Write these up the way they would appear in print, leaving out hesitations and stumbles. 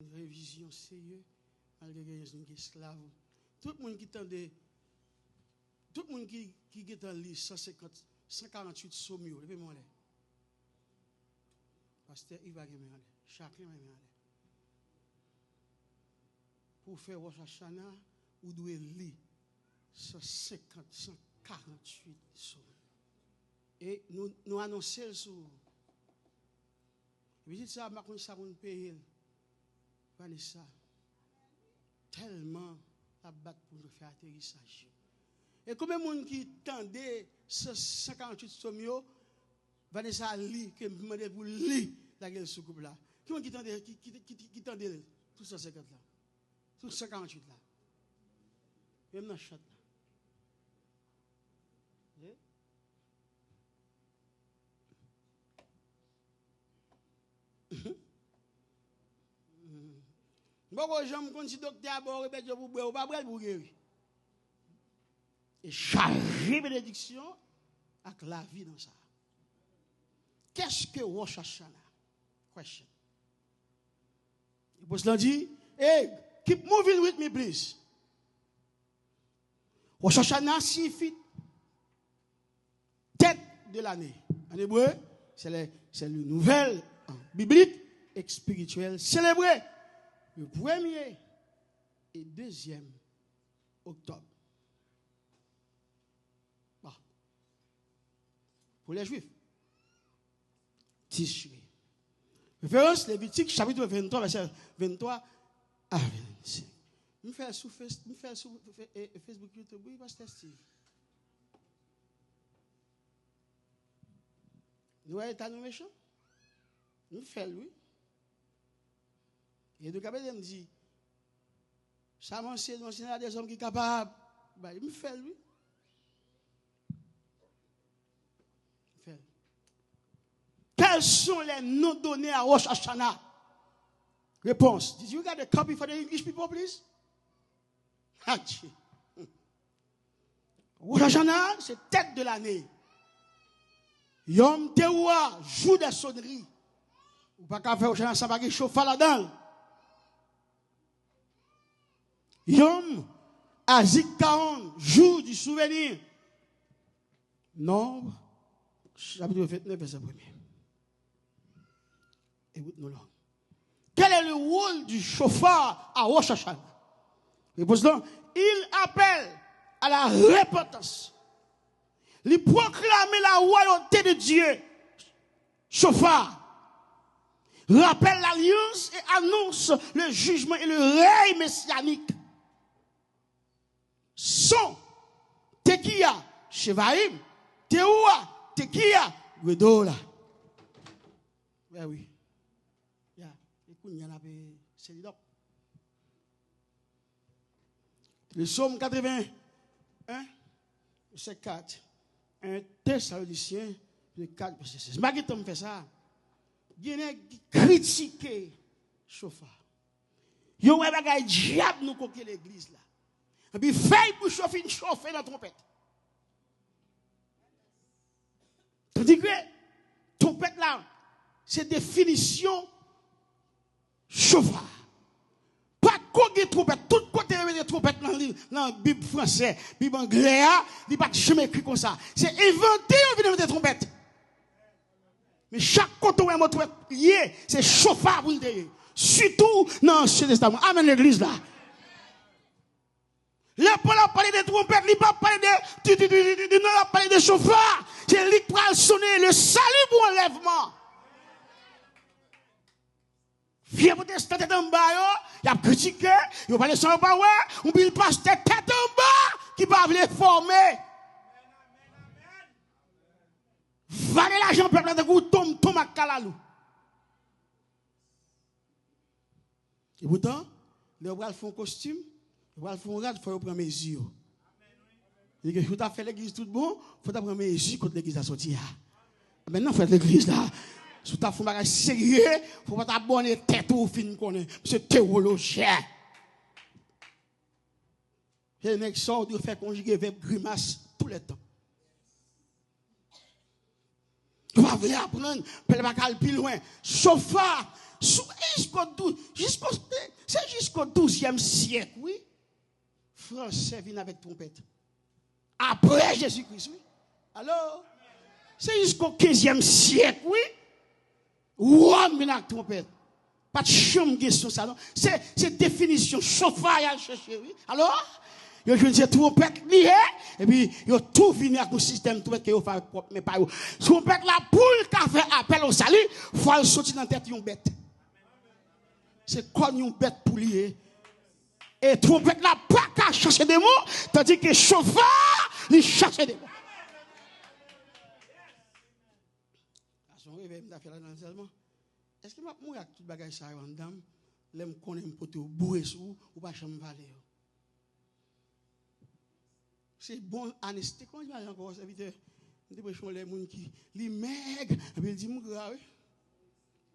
Une révision sérieuse, malgré que nous sommes esclaves. Tout le monde qui tendait, tout le monde qui est en liste 150, 148 sommiers, levez-moi là. Pasteur, il va gagner. Chacun va gagner. Pour faire Rosh Hashanah, vous devez lire 150, 148 sommiers. Et nous annonçons sur. Visite ça, ma connaissance, ça va payer. Vanessa, tellement la battre pour nous faire atterrissage. Et combien de monde qui tendait 148 sommiers, Vanessa lit, qui me demandait pour lire la gueule sous coupe là. Qui monde qui tendait tout 150 là, tout 148 là. Même dans le chat là. Bon, j'aime quand si docteur a bon répète pour boire, ou pas boire pour guérir. Et charger bénédiction avec la vie dans ça. Qu'est-ce que Rosh Hashanah? Question. Le boss l'a dit, hey, keep moving with me, please. Rosh Hashanah signifie tête de l'année. En hébreu, c'est le nouvel biblique et spirituel célébré. Le 1er et 2e octobre. Bon. Pour les Juifs. Tishri. Référence Lévitique, chapitre 23, verset 23 à 25. Je fais sur Facebook, YouTube, oui, Pasteur Steve. Nous sommes méchants. Nous faisons, oui. Et donc, après, il me dit, ça m'enseigne à des hommes qui sont capables. Ben, il me fait, lui. Quels sont les noms donnés à Rosh Hashanah? Réponse. Did you get a copy for the English people, please? Rosh Hashanah, c'est tête de l'année. Yom Teruah, jour des sonneries. Ou pas qu'à faire Rosh Hashanah, ça va qu'il chauffe là-dedans. Yom Azikaon, jour du souvenir. Nombre, chapitre 29, verset 1er. Écoute-nous là. Quel est le rôle du chauffard à Rosh Hashanah? Réponse là, il appelle à la repentance. Il proclame la royauté de Dieu. Chauffard. Rappelle l'alliance et annonce le jugement et le règne messianique. Son, Tekia, Shevaim, Teruah, Tekia, Gedola. Oui, oui. Écoute, il y en a c'est le psaume 81, verset 4. Un Thessaloniciens, le 4, verset 16. Malgré tout, fait ça. Il y a critiqué chauffard. Il y a un bagage diable nous coquer l'église là. Et puis, fait pour chauffer dans la trompette. Tandis que, trompette là, c'est définition chauffard. Pas de trompette, tout côté de trompette dans la Bible française, Bible anglais, il n'y a pas jamais écrit comme ça. C'est inventé au de trompette. Mais chaque côté où on trompette, c'est chauffard pour le dire. Surtout dans l'Ancien Testament. Amen l'église là. Là, Paul a parlé de trompettes, il n'a pas parlé de chauffard. C'est lui qui va sonner le salut pour enlèvement. Vieux protestant tête en bas, il a critiqué, il a parlé sans bas, ou bien il passe tête en bas, qui va venir former. Valez l'argent, peuple, de goût, tombe à Kalalou. Et pourtant, les bras font costume. Il faut prendre mes yeux. Il dit que tu as fait l'église tout bon, il faut prendre mes yeux quand l'église a sorti. Maintenant, il faut l'église là. Si tu as fait un bagage sérieux, il ne faut pas t'abonner tête au film qu'on est. C'est théologien. Et les mecs sortent de faire conjuguer verbe grimace tout le temps. Tu vas venir apprendre, mais pas plus loin. Chauffard, C'est jusqu'au 12e siècle, oui. Français vient avec trompette. Après Jésus-Christ, oui. Alors, c'est jusqu'au 15e siècle, oui. Rome vient avec trompette. Pas de chambre sur ça, non. C'est définition, chauffage à chercher, oui. Alors, il y a une trompette liée, et puis il y a tout fini avec le système trompette que vous faites propre, mais pas vous. Trompette la poule qui a fait appel au salut, il faut sortir dans la tête d'une bête. C'est comme une bête pour lier. Et trompette la pas qu'à chercher des mots, tandis que chauffeur, il cherche des mots. Est-ce que je vais mourir avec tout le bagage ça, madame? Je vais connaître un peu bourré sous ou pas jamais valer. C'est bon, anesthésie. Comment je vais encore serviteur? Je vais les gens qui les maigres, et puis ils disent, grave.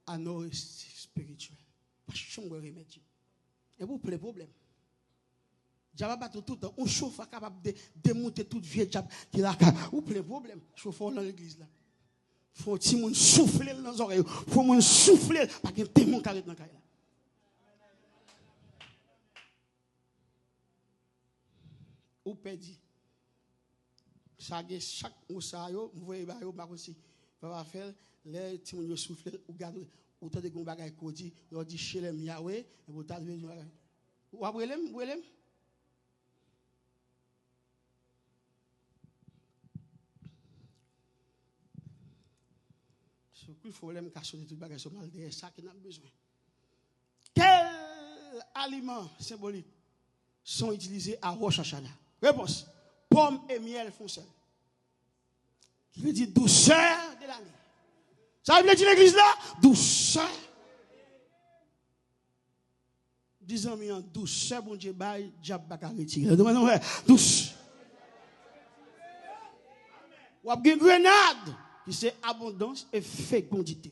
Anorestie spirituelle. Pas chambre remède. Et vous prenez problème. J'avais battu tout le temps. Un chauffeur capable de démonter toute vieille diable qui là. Vous prenez problème. Chauffeur dans l'église là. Faut que moun souffler dans les oreilles. Faut moun souffler parce que démon qui arrête dans la caille. Ou perdu. Chaque moussa yo, vous voyez ba yo ba aussi. Va faire les ti moun yo souffler ou garder autant de gon bagay ko di, yo di chelem Yahweh et vous ta venu. Ou brelem. Il faut les casser tout bagage sur mal de ça qui n'a besoin. Quels aliments symboliques sont utilisés à Rosh Hashanah? Réponse: pommes et miel font seul. Qui veut dire douceur de l'année. Ça veut dire l'église là? Douceur. Disons en douceur, bon Dieu, bail, diable pas retirer. Douce. Ou a une grenade. Qui c'est abondance et fécondité.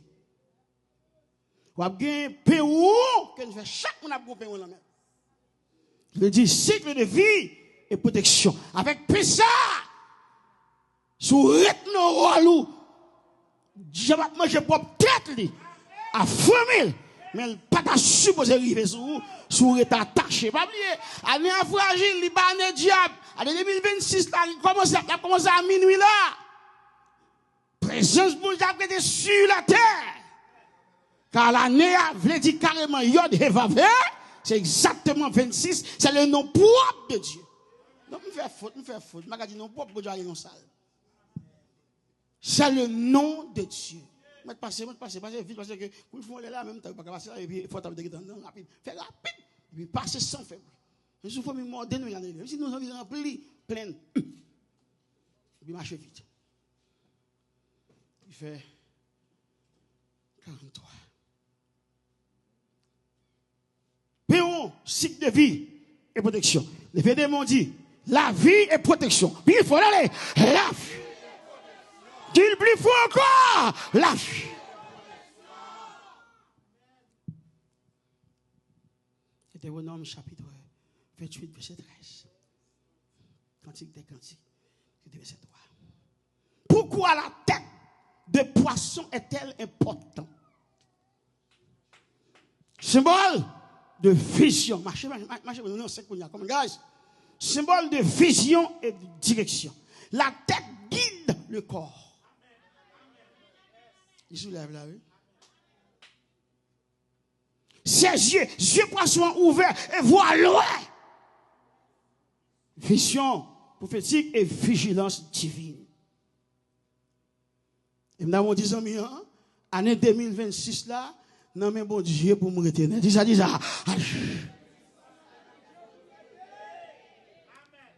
Ou a bien Pérou, que nous fait chaque monde a bon Pérou dans la mer. Je veux dire cycle de vie et protection. Avec Pessa, sous rythme rolou, je vais manger propre tête à famille, mais pas ta supposé arriver sous état attaché. Pas oublier, année fragile, libanais diable, année 2026 là, il commence à minuit là. Présence pour nous sur la terre. Car l'année a dit carrément Yod Hevavé, c'est exactement 26, c'est le nom propre de Dieu. Donc, me faire faute. Je ne dis non propre pour Dieu aller dans la salle. C'est le nom de Dieu. Je passer vite, parce que pour faire là, même temps, passer là, et puis il faut taper dans rapide. Faire rapide, et puis passer sans faire. Je suis fait me de nous regarder. Si nous avons rempli, plein. Et puis marcher vite. Il fait 43. Péon, cycle de vie et protection. Les védémons disent la vie et protection. Puis il faut aller. La vie. Qu'il plus fort encore. La vie. Deutéronome chapitre 28, verset 13. Cantique des cantiques, verset 3. Pourquoi la tête de poisson est-elle importante? Symbole de vision. Marchez, non, c'est qu'on y a comme guys. Symbole de vision et de direction. La tête guide le corps. Il soulève là, oui. Ses yeux poissons ouverts et voient loin. Vision prophétique et vigilance divine. Et nous avons dit, année 2026 là, non mais bon Dieu pour me retenir. Dis ça.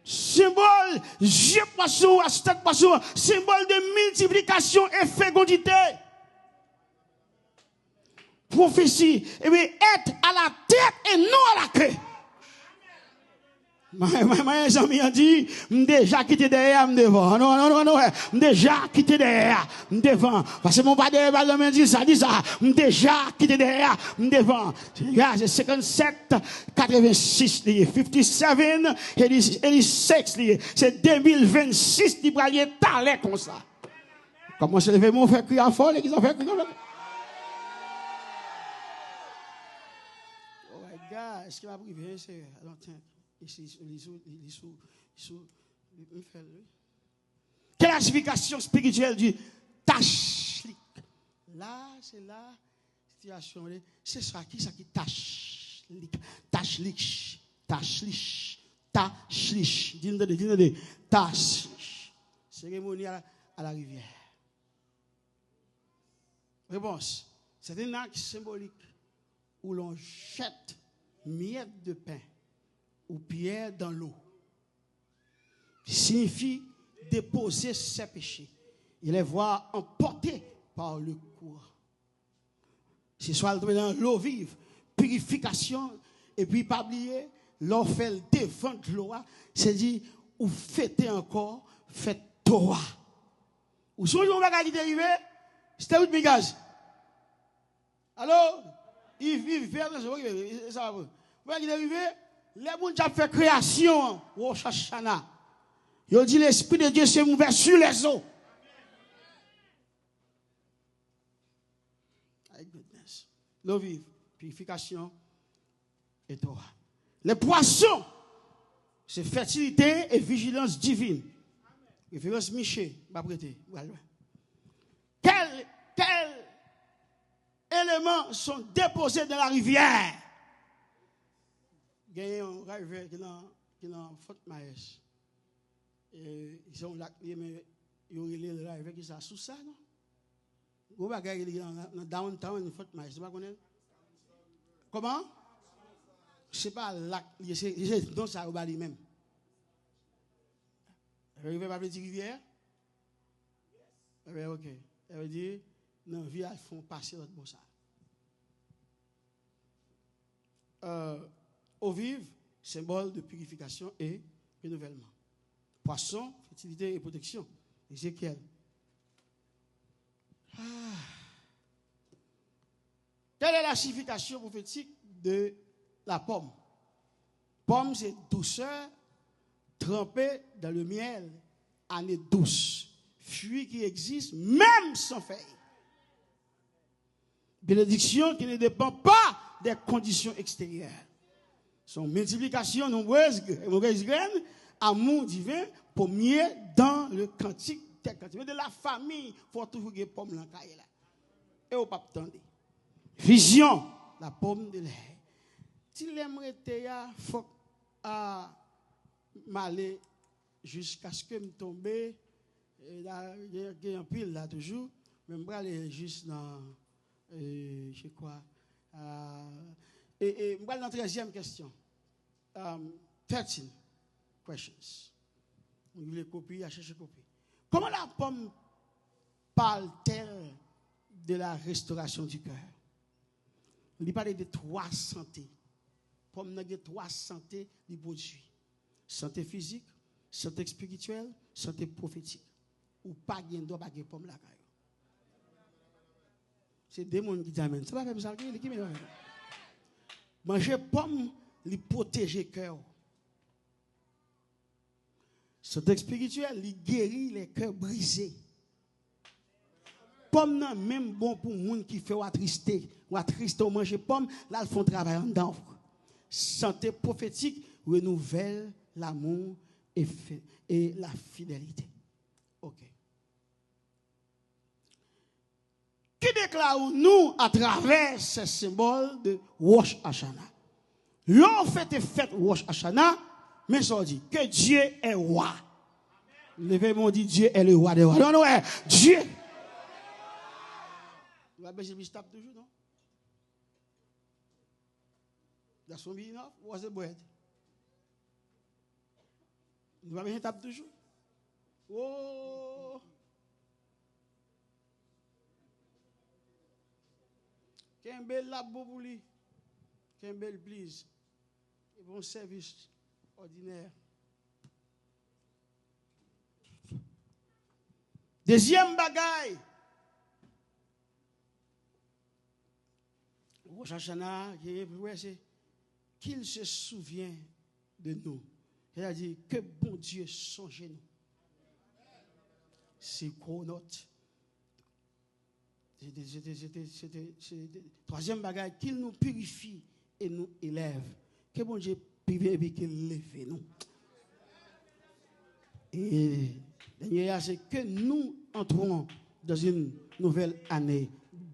Symbole, yeux poisson, stade poisson, symbole de multiplication et fécondité. Prophétie, et bien être à la tête et non à la queue. Mes amis ont dit, déjà quitté derrière, devant. Non, déjà quitté derrière, devant. Parce que mon père derrière, dit ça. Déjà quitté derrière, devant. C'est 57, 86, 57, 86, c'est 2026, il va aller talent comme ça. Comment se lever, mon frère, crier fort, l'église a fait crier. gars, est-ce qu'il va priver? C'est, alors, tiens, ici, quelle est la signification spirituelle du tachlik? Là, c'est la situation. C'est ça qui tachlik. Tachlik. Tachlich. Tachlich. Dis-nous, tachlich. Cérémonie à la rivière. Réponse. C'est un acte symbolique où l'on jette miettes de pain ou pierre dans l'eau. Signifie déposer ses péchés et les voir emportés par le courant. C'est soit dans l'eau vive, purification, et puis pas oublier, l'on fait le défendre l'eau, c'est dit, ou fêter encore, faites Torah. Ou si on va qui arrivé, c'était où de gaz? Alors, il vient de ça. Vous voyez qui arrivé, les gens qui ont fait création, Rosh Hashanah. Ils dit l'Esprit de Dieu s'est ouvert sur les eaux. My goodness. L'eau vive, purification et Torah. Les poissons, c'est fertilité et vigilance divine. Référence Michée, va prêter. Quels éléments sont déposés dans la rivière? Il y a un rivière qui est dans Fort Myers. Ils ont le rivière qui est sous ça, non? Vous voyez, il y a dans downtown Fort Myers. Vous connaissez? Comment? Ce n'est pas lac, c'est dans ça, au bas lui-même. La rivière va dire rivière? Ok. Elle veut dire, non, vie, elles font passer l'autre bon ça. Eau vive, symbole de purification et renouvellement. Poisson, fertilité et protection. Ézéchiel. Quelle est la signification prophétique de la pomme? Pomme, c'est douceur, trempée dans le miel, année douce. Fruit qui existe même sans feuilles. Bénédiction qui ne dépend pas des conditions extérieures. Son multiplication nombreuse graines, amour divin, pommier dans le cantique des cantiques. Mais de la famille, il faut toujours que pomme dans la caille là. Et au pape tendez. Vision, la pomme de l'air. Si l'aimerait il faut m'aller jusqu'à ce que me tombe. Il y a un pile là toujours. Mais je vais aller juste dans je sais quoi. Et je vais aller dans la 13e question. 13 questions. Vous voulez copier, à chercher copie. Comment la pomme parle-t-elle de la restauration du cœur? Il parle de 3 santé. Pomme n'a que 3 santé du produit. Santé physique, santé spirituelle, santé prophétique. Ou pas de droit pas de pomme la caille. C'est des gens qui disent amen. C'est pas même ça qui me dit. Manger pomme, il protège le cœur. Santé spirituelle, il guérit les cœurs brisés. Pomme non même bon pour les gens qui fait ou attristé ou manger pomme, là ils font travail en dedans. Santé prophétique renouvelle l'amour et la fidélité. OK. Qui déclare nous à travers ce symbole de Rosh Hashanah? L'on fait Rosh Hashanah, mais ça dit que Dieu est roi. Levez-moi dit Dieu est le roi des rois. Non, non, Dieu. La Belgique tape toujours, non? That's what we know. What's the bread? La Belgique tape toujours. Oh. Kembel la bobouli. Kembel, please. Bon service ordinaire. Deuxième bagaille. Rosh Hashanah, c'est qu'il se souvient de nous. Il a dit que bon Dieu songe nous. C'est quoi notre? C'était troisième bagaille, qu'il nous purifie et nous élève. Que bon Dieu privé et qu'il lève nous. Et dernier, c'est que nous entrons dans une nouvelle année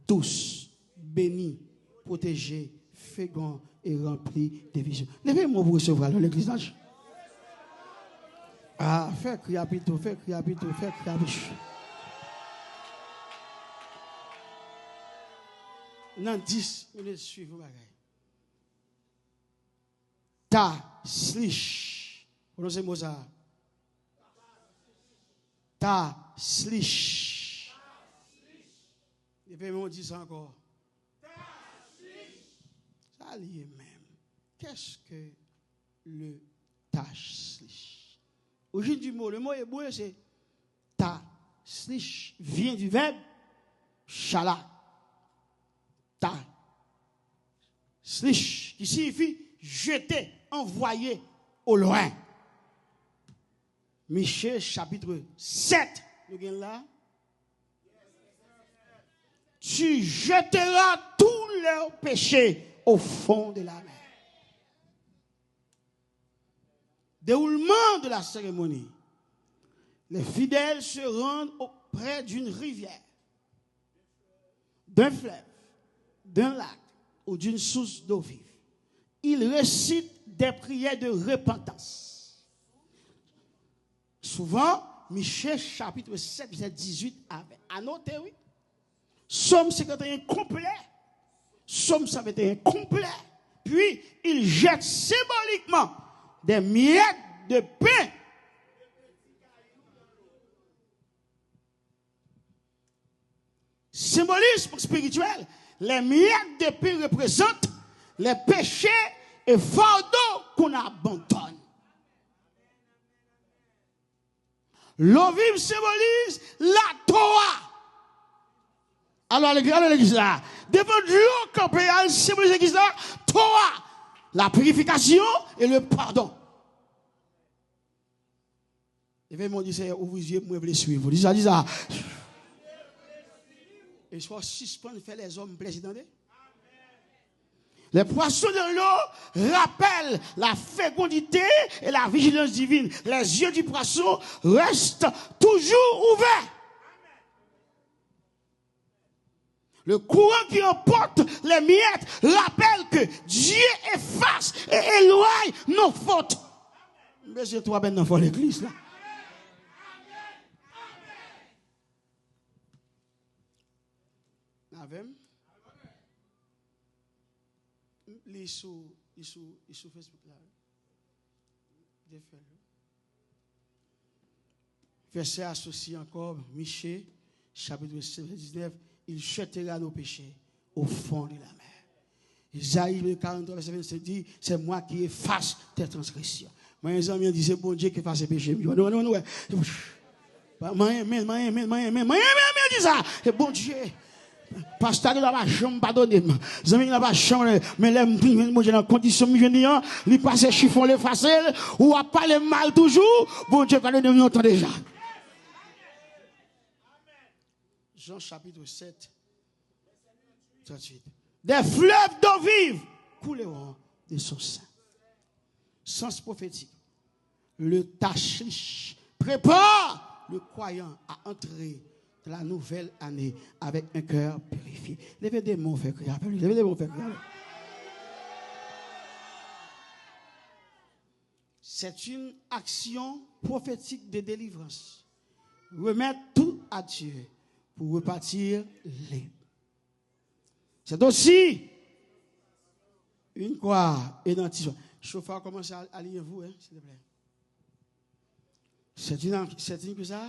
douce, bénie, protégée, féconde et remplie de visions. Levez-moi pour recevoir l'église d'ange. Ah, fais crier plutôt, fais crier plutôt, fais crier plutôt. Dans 10 minutes suivre bagaille. Ta slish. Prononcez moi ça. Ta slish. Et puis on dit ça encore. Ça lié même. Qu'est-ce que le ta slish? Origine du mot, le mot hébreu c'est ta slish vient du verbe shala. Ta slish qui signifie jeter, envoyer au loin. Michée chapitre 7, nous gagnons là. Tu jeteras tous leurs péchés au fond de la mer. Déroulement de la cérémonie. Les fidèles se rendent auprès d'une rivière, d'un fleuve, d'un lac ou d'une source d'eau vive. Ils récitent des prières de repentance. Souvent, Michée chapitre 7, verset 18 avait annoté, oui. Somme 51 complet. Somme 51 complet. Puis, il jette symboliquement des miettes de pain. Symbolisme spirituel. Les miettes de pain représentent les péchés et fardeaux qu'on abandonne. L'eau vive symbolise la Torah. Alors, l'église là, devant l'eau campéale symbolise l'église là, Torah, la purification et le pardon. Et bien, mon dit, c'est ouvre les yeux, moi, je veux les suivre. Dis ça. Et soit suspendre, faire les hommes plaisir dans les poissons de l'eau rappellent la fécondité et la vigilance divine. Les yeux du poisson restent toujours ouverts. Le courant qui emporte les miettes rappelle que Dieu efface et éloigne nos fautes. Mais c'est toi ben dans l'église là. Avec les sous Facebook là. Verset associé encore, Michée, chapitre 19, il jettera nos péchés au fond de la mer. Isaïe le 43, verset 27 dit, c'est moi qui efface tes transgressions. Mes amis disent, c'est bon Dieu qui efface tes péchés. Non. Dit ça, c'est bon Dieu. Pasteur qui n'a pas chambre pardonner. Zami qui n'a pas chambre mais les moi dans condition je dis il passe chiffon le facile ou a parler mal toujours bon Dieu va donner longtemps déjà. Jean chapitre 7 38. Des fleuves d'eau vive couleront de son sein. Sens prophétique. Le tachlich prépare le croyant à entrer de la nouvelle année avec un cœur purifié. Levez des mots, fait crier. Levez des mots, fait crier. C'est une action prophétique de délivrance. Remettre tout à Dieu pour repartir libre. C'est aussi une croix identifiée. Chauffeur, commencez à allier vous, hein, s'il vous plaît. C'est une que ça.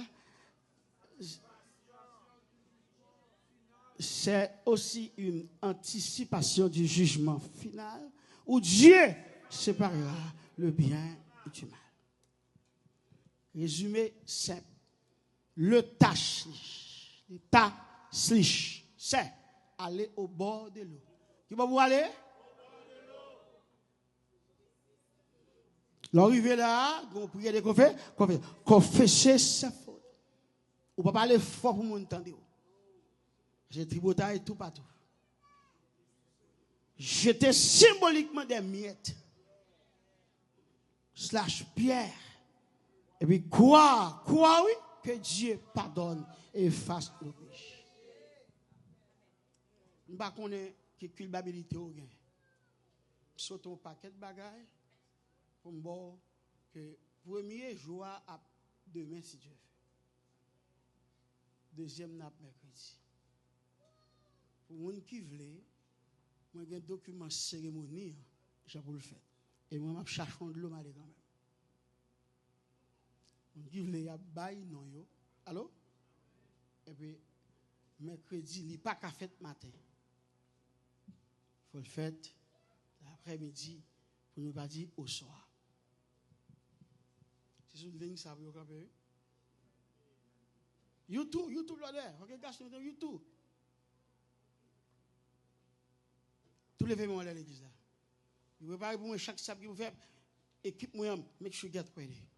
C'est aussi une anticipation du jugement final où Dieu séparera le bien du mal. Résumé simple. Le tachlich, c'est aller au bord de l'eau. Qui va vous aller? L'arrivée là, vous priez de confesser sa faute. Ou pas parler fort pour m'entendre. J'ai tribotaille tout partout. jeter symboliquement des miettes, slash pierre, et puis croire, oui, que Dieu pardonne et efface nos péchés. Je ne sais pas que culpabilité ou gain. Saute un paquet de bagailles pour me que premier jour à demain si Dieu fait. Deuxième nappe mercredi. Pour les gens qui veulent, moi j'ai un document cérémonie, j'ai pour le faire. Et moi je cherche de l'eau malé quand même. Les gens qui veulent y a bail non yo. Allô? Et puis mercredi, il n'y a pas qu'à fête matin. Il faut le faire l'après-midi pour ne pas dire au soir. C'est sur ligne ça vous capter. YouTube là. OK, gars, sur YouTube. Tous les événements à l'église là. Vous préparez pour moi chaque samedi vous faire équipe moi make sure get ready.